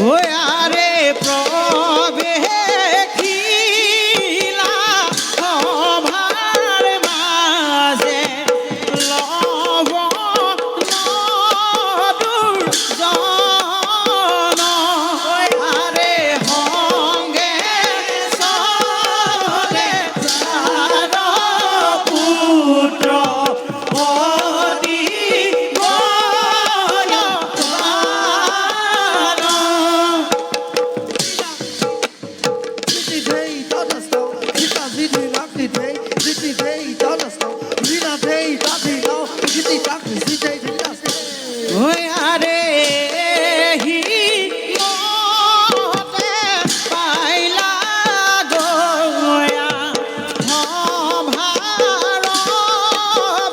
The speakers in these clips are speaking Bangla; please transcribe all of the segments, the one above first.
ওই আরে প্রবে খিলা সভার মাঝে লব দুর্জন আরে হঙ্গে সলে চার পুত্র ওই আরে হি মতে পাইলা গোয়া ভার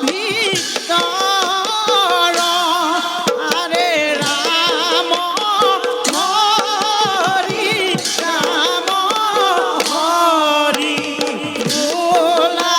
ভিতর আরে রাম হরি রাম হরি ভোলা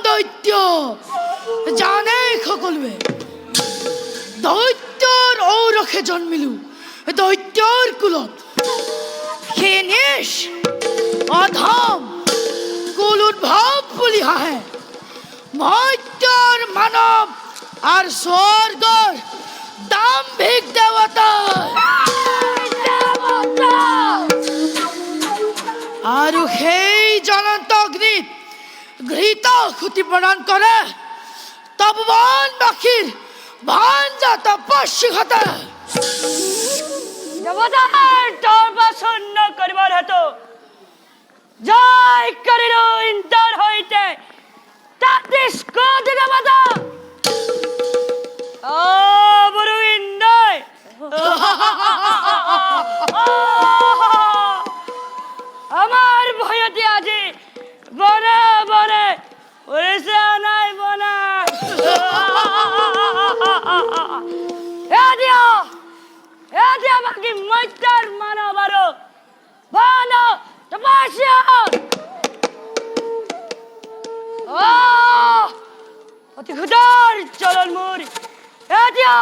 দৈত্য জানে সকলবে দৈত্যর ঔরখে জন্মিলু দৈত্যর কুলত হেনেশ অধম কুল উদ্ভব বলি হাহে মৈত্যর মানব আর স্বর্গর দাম্ভিক দেবতা আর সেই জ্বলন্ত অগ্নিত ঘৃত ক্ষতি প্রদান করে তপবন বাকির ভাঞ্জা তপস্বী হতে দেবতার তর্বাসন্ন করিবার হেতু জয় করিল ইন্দ্র হইতে তাতিস ক্রোধ দেবতা ও বড় ইন্দ্র আমার ভয়তে আজি বনে বনে উড়িষ্যা নাই বনে এদিয়া বাকি মৈত্যার মানব আরো বান তপস্যা অতি ক্ষুদার চলন মুর এদিয়া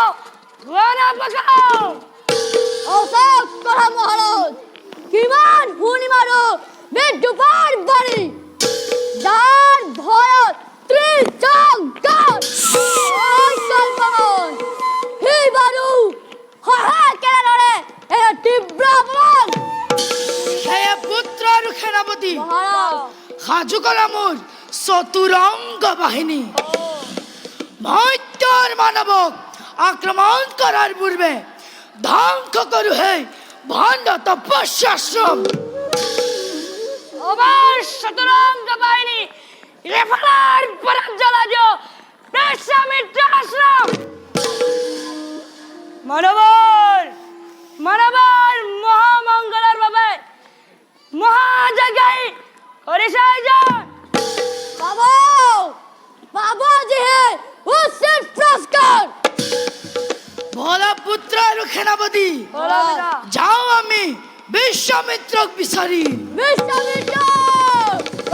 গানা পাকাও অশোক করা মহারাজ কিমান পূর্ণিমারো বিদ্যুপার বাড়ি যার ভয়ত ত্রিজগৎ ওই কল্পমন হি বারু হা কেনরে এ তীব্র অপমান হে পুত্র সেনাপতি মহারাজ সাজু করা মোর চতুরঙ্গ বাহিনী মৈত্যর মানবক আক্রমণ করার পূর্বে ধ্বংস করু হে ভণ্ড তপস্যাশ্রম আমার শতরঙ্গ বাহিনী রেফালার পরাগ জ্বালাজো বিশ্বামিত্র আশ্রম মানবর মহামঙ্গলার বাবে মহাজাগাই হরিষায় যান বাবা বাবা জি হে উচিত পুরস্কার ভোলা পুত্র সেনাপতি যাও আমি বিশ্বামিত্র বিচারি বিশ্বামিত্র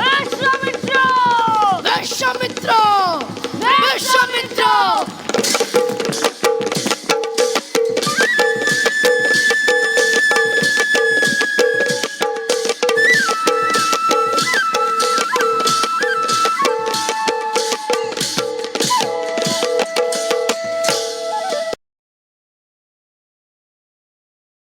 বিশ্বামিত্র বিশ্বামিত্র বিশ্বামিত্র